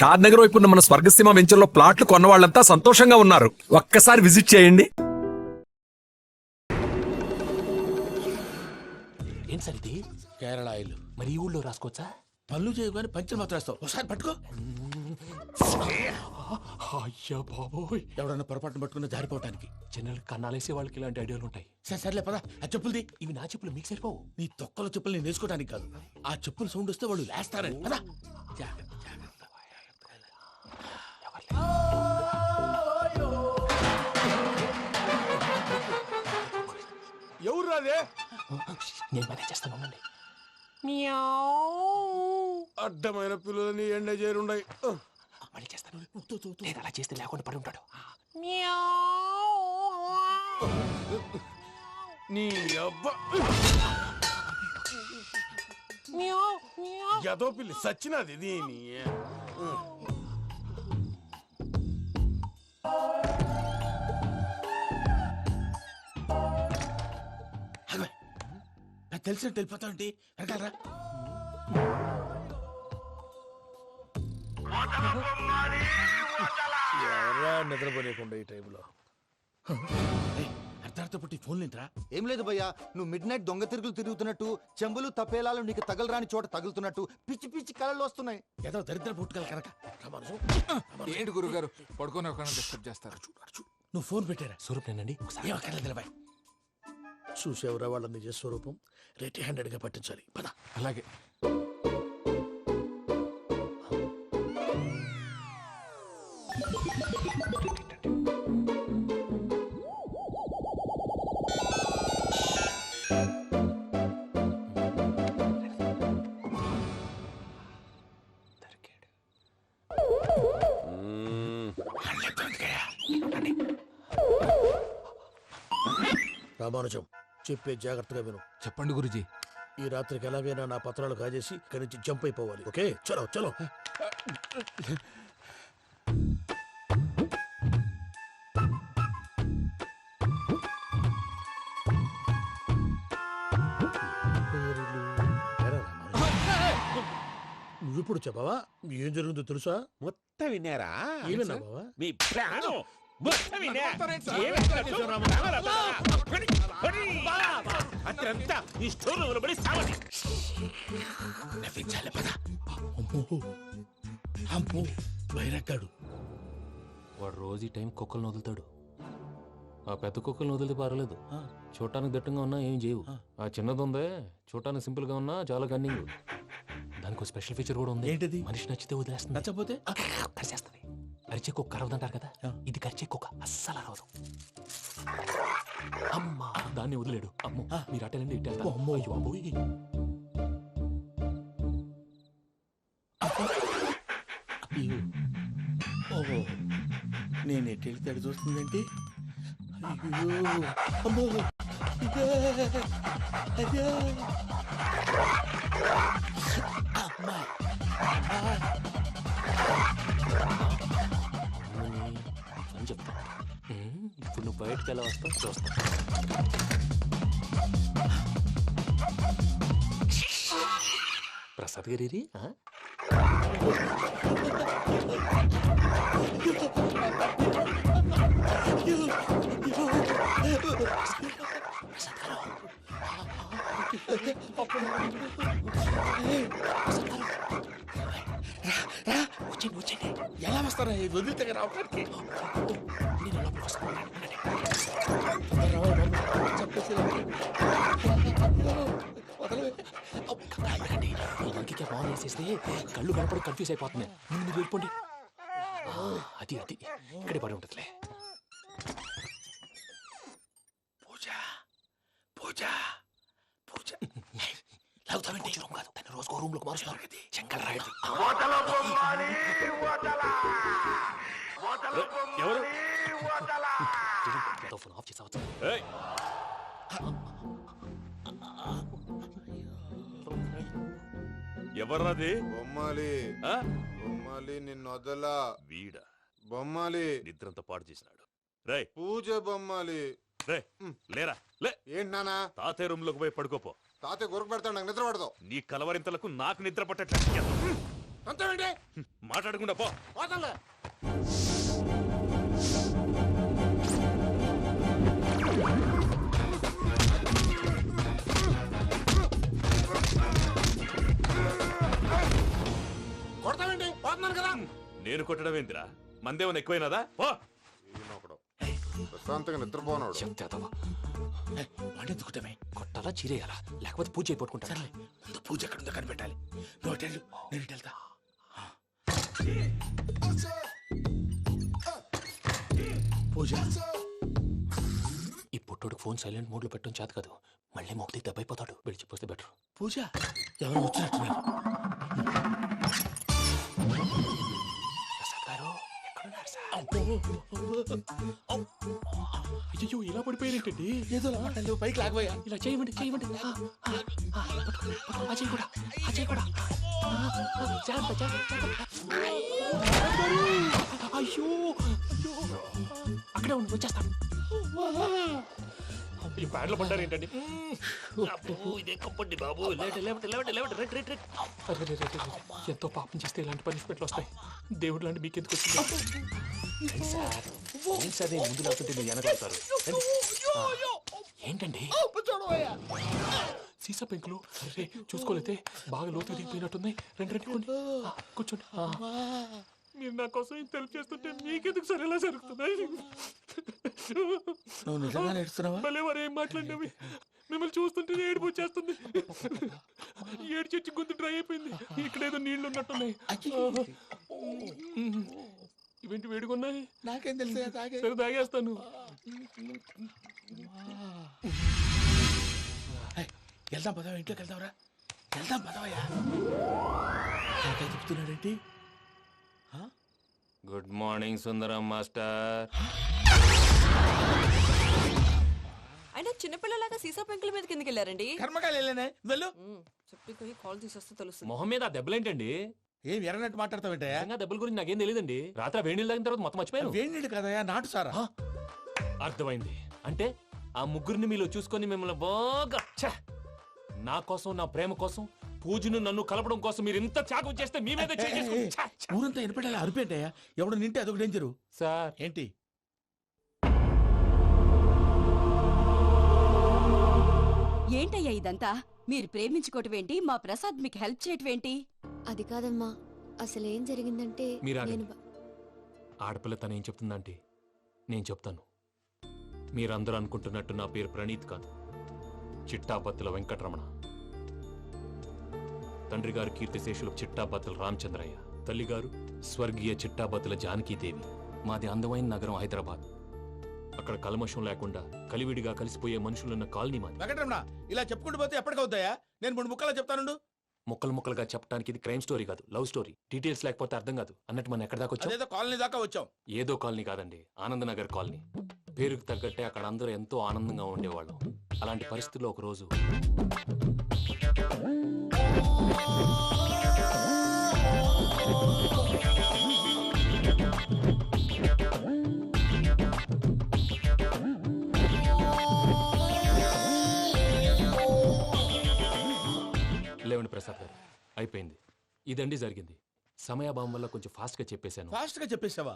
షాద్ నగర్ వైపు ఉన్న మన స్వర్గసీమ వెంచర్లో ప్లాట్లు కొన్న వాళ్ళంతా సంతోషంగా ఉన్నారు. ఒక్కసారి విజిట్ చేయండి. ఏం సార్ ఇది? కేరళ ఆయిల్. మరి ఈ ఊళ్ళో రాసుకోవచ్చా? పళ్ళు చేయగానే పంచలు మాత్రం వేస్తావు. ఒకసారి పట్టుకో. అయ్యా బాబోయ్, ఎవడన్నా పొరపాటున పట్టుకున్న జారిపోవటానికి. జనరల్ కన్నాలేసే వాళ్ళకి ఇలాంటి ఐడియాలు ఉంటాయి. సర్లే పదా, ఆ చెప్పులది. ఇవి నా చెప్పులు మీకు సరిపోవు. నీ తొక్కల చెప్పులు నేను వేసుకోవడానికి కాదు, ఆ చెప్పులు సౌండ్ వస్తే వాళ్ళు లేస్తారని. పదా. ఎవరు రాదే? నేను మేనేజ్ చేస్తాను, ఉండండి. అడ్డమైన పిల్లలని ఎండ చేరుండయి. మళ్ళీ చేస్తాను. నేను అలా చేస్తే లేకుండా పడి ఉంటాడు. నీ అబ్బ ఎదో పిల్లి సచ్చినది దీని. నాకు తెలిసినట్టు వెళ్ళిపోతావుంటి. వెనకాలరా. ఎవరా నిద్రపోలేకుండా ఈ టైంలో? అర్ధార్థ పుట్టి ఫోన్ లేంట్రా. ఏం లేదు భయ్యా, నువ్వు మిడ్ నైట్ దొంగ తిరుగులు తిరుగుతున్నట్టు, చెంబులు తపేలాలు నీకు తగలరాని చోట తగులుతున్నట్టు పిచ్చి పిచ్చి కళలు వస్తున్నాయి. ఏదో దరిద్ర పుట్టుకల కనుక. ఏంటి గురుగారు పడుకొని ఒక డిస్టర్బ్ చేస్తారు? నువ్వు ఫోన్ పెట్టారా? స్వరూప్ నేనండి. ఒకసారి ఏమక్కర్లేదు నిలబాయ్. చూసేవరా వాళ్ళ నిజ స్వరూపం. రెట్టి హ్యాండెడ్ గా పట్టించాలి. పద. అలాగే. రామానుజం, చెప్పే జాగ్రత్తగా విను. చెప్పండి గురుజీ. ఈ రాత్రికి ఎలాగైనా నా పత్రాలు కాజేసి ఇక్కడి నుంచి జంప్ అయిపోవాలి. ఓకే, చలో చలో. నువ్విప్పుడు చెప్పవా? ఏం జరుగుతుందో తెలుసా? మొత్తం విన్నారా? ఏమన్నా బావా? మీ ప్రాణం మొత్తం విన్నా. అత్రంతా ఈ స్టోర్ రూమ్ లో పడి సావని. నవ్వించాలి. పద. అమ్మో అమ్మో, బైరక్కాడు. వాడు రోజు ఈ టైం కుక్కలను వదులుతాడు. ఆ పెద్ద కుక్కలను వదిలితే పర్వాలేదు, చూడటానికి దట్టంగా ఉన్నా ఏం చేయవు. ఆ చిన్నది ఉందే, చూడటానికి సింపుల్ గా ఉన్నా చాలా కన్నింగ్. దానికి స్పెషల్ ఫీచర్ కూడా ఉంది. ఏంటిది? మనిషి నచ్చితే వదిలేస్తుంది, నచ్చపోతే కరిచేస్తుంది. కరిచే కుక్క అరవదంటారు కదా, ఇది కరిచే కుక్క అస్సలు అరవదు. అమ్మా, దాన్ని వదిలేడు. అమ్మో, మీరు అటెండి ఇటు వెళ్తారు. అమ్మో అయ్యో అబ్బోయ్. ఓహో, నేను ఎటు వెళ్తే అటు చూస్తుందంటే. అయ్యో అమ్మో, అయ్యో అమ్మా. అని చెప్తా. ఇప్పుడు నువ్వు బయటకు ఎలా వస్తావు చూస్తా. ప్రసాద్ గారి వచ్చండి వచ్చండి. ఎలా వస్తారా? వదిలితే రావడానికి. నేను లోపలికి వస్తాను. ఇంకే బాగా వేసేస్తే కళ్ళు కనపడి కన్ఫ్యూజ్ అయిపోతున్నాయి. ముందు మీరు వెళ్ళిపోండి. అది అది ఇక్కడే పడి ఉంటుందిలే. పూజ పూజ పూజ. లాగుతామంటే రూమ్ కాదు, తన రోజుకో రూమ్ లోకి మారుస్తున్నారు కదా. చెంగల్ రాయడు. ఎవరు? ఫోన్ ఆఫ్ చేసావచ్చు. ఎవర్రాది? బొమ్మాలి. బొమ్మాలి నిన్ను వదలా. వీడ బొమ్మాలి నిద్రంతా పాడు చేసినాడు. రే పూజ బొమ్మాలి. రే లేరా లే. ఏంటి నానా? తాతయ్య రూమ్ లోకి పోయి పడుకోపో. తాతయ్య గురకు పెడతాడు, నాకు నిద్ర పడతావు. నీ కలవరింతలకు నాకు నిద్ర పట్టట్లేదు. అంతేంటి మాట్లాడకుండా పో. పోతాలే. కొడతావేంటి? పోతున్నాను కదా. నేను కొట్టడం ఏంటిరా? మందేమన్నా ఎక్కువైనదా? పో. ఈయనొకడు. ప్రశాంతంగా నిద్రపోనాడు. చెప్తావా వాడెందుకుంటామే? కొట్టాలా చీరేయాలా లేకపోతే పూజ అయిపోట్టుకుంటా ముందు పూజ ఎక్కడుందో కనిపెట్టాలి. నువ్వు అటెళ్ళు, నేను ఇటు వెళ్తా. పూజ ఈ పుట్టోడు ఫోన్ సైలెంట్ మోడ్ లో పెట్టడం చేత కాదు. మళ్ళీ మొక్కి దెబ్బైపోతాడు. విడిచిపోతే బెటర్. పూజ ఎవరు వచ్చినట్టున్నారు. ప్రసాద్ గారు ఎక్కడున్నారు సార్? అయ్యో ఇలా పడిపోయారేంటండి? ఏదో లాగా పైకి లాగబోయా. ఇలా చేయమండి చేయమండి. అజయ్ కూడా అజయ్ కూడా జాగ్రత్త, జాగ్రత్త. అయ్యో అక్కడే ఉండి వచ్చేస్తాను. ఈ బ్యాడ్లో పడ్డారు ఏంటండి? ఇదే కంపండి బాబు. ఎంతో పాపం చేస్తే ఇలాంటి పనిష్మెంట్లు వస్తాయి. దేవుడు లాంటి మీకు ఎందుకు వచ్చింది సార్? ముందు లేకుంటే మీరు వెనకాడతారు. ఏంటండి సీసా పెంకులు? అరే చూసుకోలేతే బాగా లోతు దిగిపోయినట్టున్నాయి. రెండు రెండు కూర్చోండి. మీరు నా కోసం ఇంత హెల్ప్ చేస్తుంటే మీకెందుకు సరే ఎలా జరుగుతున్నాయి? నువ్వు నిజంగా నేర్చుతున్నావా? మళ్ళీ వారు ఏం మాట్లాడినవి మిమ్మల్ని చూస్తుంటే ఏడుపు వచ్చేస్తుంది. ఏడు చెట్టు గొంతు డ్రై అయిపోయింది. ఇక్కడ ఏదో నీళ్లు ఉన్నట్టున్నాయి. ఇవేంటి వేడుకున్నాయి? నాకేం తెలుసు. సరే తాగేస్తాను. వెళ్దాం పదవా, ఇంట్లోకి వెళ్దాంరా. వెళ్దాం పదవయ్యా. నాకే చెప్తున్నాడేంటి? గుడ్ మార్నింగ్ సుందరం మాస్టర్. అయినా చిన్నపిల్లలాగా సీసా పెంకుల మీద కిందకి వెళ్ళారండి. కర్మకాయలు వెళ్ళానే, వెళ్ళు. చెప్పి కాల్ తీసేస్తే తెలుస్తుంది. మొహం మీద ఆ దెబ్బలేంటండి? ఏం ఎర్రనట్టు మాట్లాడతావేంటయ్యా? నిజంగా దెబ్బల గురించి నాకేం తెలియదండి. రాత్రి వేడి నీళ్ళు తాగిన తర్వాత మొత్తం మర్చిపోయాను. వేణిడు కదయ్యా, నాటు సారా. అర్థమైంది. అంటే ఆ ముగ్గురిని మీలో చూసుకొని మిమ్మల్ని బాగా నా కోసం, నా ప్రేమ కోసం, పూజను నన్ను కలపడం కోసం మీరు ఇంత త్యాగం చేస్తే మీ మీద ఊరంతా వినపడేలా అరిపేంటయ్యా. ఎవడు నింటే అదొక డేంజరు. సార్ ఏంటి? ఏంటయ్యా ఇదంతా? మీరు ప్రేమించుకోవటం ఏంటి? మా ప్రసాద్ మీకు హెల్ప్ చేయటం ఏంటి? అది కాదమ్మా, అసలేం జరిగిందంటే మీరు నేను ఆడపిల్ల తను ఏం చెప్తుందంటే నేను చెప్తాను. మీరందరూ అనుకుంటున్నట్టు నా పేరు ప్రణీత్ కాదు, చిట్టాబత్తుల వెంకటరమణ. తండ్రి గారు కీర్తిశేషులు చిట్టాబత్తుల రామచంద్రయ్య, తల్లిగారు స్వర్గీయ చిట్టాబత్తుల జానకీదేవి. మాది అందమైన నగరం హైదరాబాద్. అక్కడ కల్మషం లేకుండా కలివిడిగా కలిసిపోయే మనుషులున్న కాలనీ మాది. వెంకటరమణ, ఇలా చెప్పుకుంటూ పోతే ఎప్పటికవుతాయా? నేను 3 ముక్కలా చెప్తానుండు. ముక్కలు ముక్కలుగా చెప్పడానికి ఇది క్రైమ్ స్టోరీ కాదు, లవ్ స్టోరీ. డీటెయిల్స్ లేకపోతే అర్థం కాదు. అన్నట్టు మనం ఎక్కడ దాకా వచ్చాం? అదేదో కాలనీ దాకా వచ్చాం. ఏదో కాలనీ కాదండి, ఆనందనగర్ కాలనీ. పేరుకు తగ్గట్టే అక్కడ అందరూ ఎంతో ఆనందంగా ఉండేవాళ్ళం. అలాంటి పరిస్థితుల్లో ఒక రోజు లేవండి ప్రసాద్ గారు, అయిపోయింది. ఇదండి జరిగింది. సమయాభావం వల్ల కొంచెం ఫాస్ట్ గా చెప్పేశాను. ఫాస్ట్ గా చెప్పేసావా?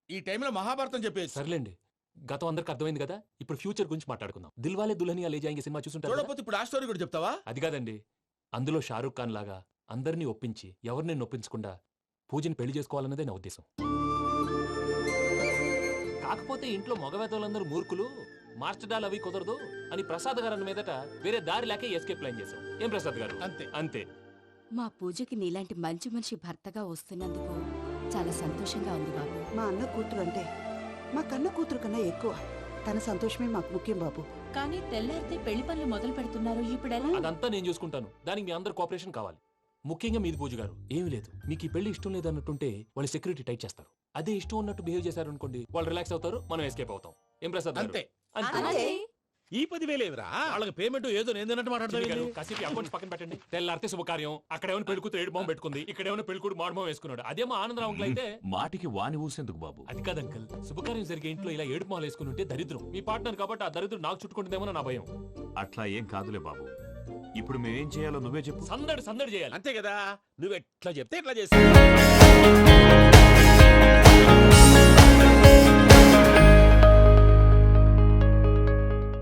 ఈ టైంలో మహాభారతం చెప్పేసి. సర్లేండి, గతం అందరికి అర్థమైంది కదా. ఇప్పుడు ఫ్యూచర్ గురించి మాట్లాడుకుందాం. దిల్వాలే దుల్హనియా లే జాయేంగే సినిమా చూసుంటారు కదా? చూడకపోతే ఇప్పుడు ఆ స్టోరీ కూడా చెప్తావా? అది కాదండి, అందులో షారూఖ్ ఖాన్ లాగా అందరినీ ఒప్పించి ఎవరిని నొప్పించకుండా పూజని పెళ్లి చేసుకోవాలన్నదే నా ఉద్దేశం. కాకపోతే ఇంట్లో మగవేతలందరూ మూర్ఖులు, మార్చడాలు అవి కుదరదు అని ప్రసాద్ గారు అన్న మీదట వేరే దారి లేక ఎస్కేప్ ప్లాన్ చేశాం. ఏం ప్రసాద్ గారు? అంతే అంతే. మా పూజకి నీలాంటి మంచి మనిషి భర్తగా వస్తున్నందుకు చాలా సంతోషంగా ఉంది బాబు. మా అన్న కూతురు అంటే మా కన్న కూతురు కన్నా ఎక్కువ. తన సంతోషమే మాకు ముఖ్యం బాబు. కానీ తెల్లారితే పెళ్లి పనులు మొదలు పెడుతున్నారు, ఇప్పుడు అదంతా నేను చూసుకుంటాను. దానికి మీ అందరు కోఆపరేషన్ కావాలి. ముఖ్యంగా మీది పూజ గారు. ఏమీ లేదు, మీకు ఈ పెళ్లి ఇష్టం లేదన్నట్టుంటే వాళ్ళు సెక్యూరిటీ టైట్ చేస్తారు. అదే ఇష్టం ఉన్నట్టు బిహేవ్ చేశారు అనుకోండి, వాళ్ళు రిలాక్స్ అవుతారు, మనం ఎస్కేప్ అవుతాం. ఏం ప్రసాద్ గారు? అంతే. అలాగే. ఈ 10,000 ఏమిరా? వాళ్ళకి పేమెంట్ ఏదో నేందన్నట్టు మాట్లాడతాను. కాసేపు అకౌంట్స్ పక్కన పెట్టండి. తెల్లారితే శుభకార్యం. అక్కడేమైనా పెళ్లికూతురు ఏడు బాంబు పెట్టుకుంది, ఇక్కడేమైనా పెళ్లికూడు మాడు బాంబు వేసుకున్నాడు. అదేమో ఆనందరావు అంకుల్ అయితే మాటికి వాని ఊసేందుకు బాబు? అది కాదు అంకుల్, శుభకార్యం జరిగే ఇంట్లో ఇలా ఏడు మాలు వేసుకుని ఉంటే దరిద్రం. మీ పార్ట్నర్ కాబట్టి ఆ దరిద్రం నాకు చుట్టుకుంటుందేమో నా భయం. అట్లా ఏం కాదులే బాబు. ఇప్పుడు మేమేం చేయాలో నువ్వే చెప్పు. సందడి సందడి చేయాలి అంతే కదా. నువ్వు ఎట్లా చెప్తే ఎట్లా చేస్తా.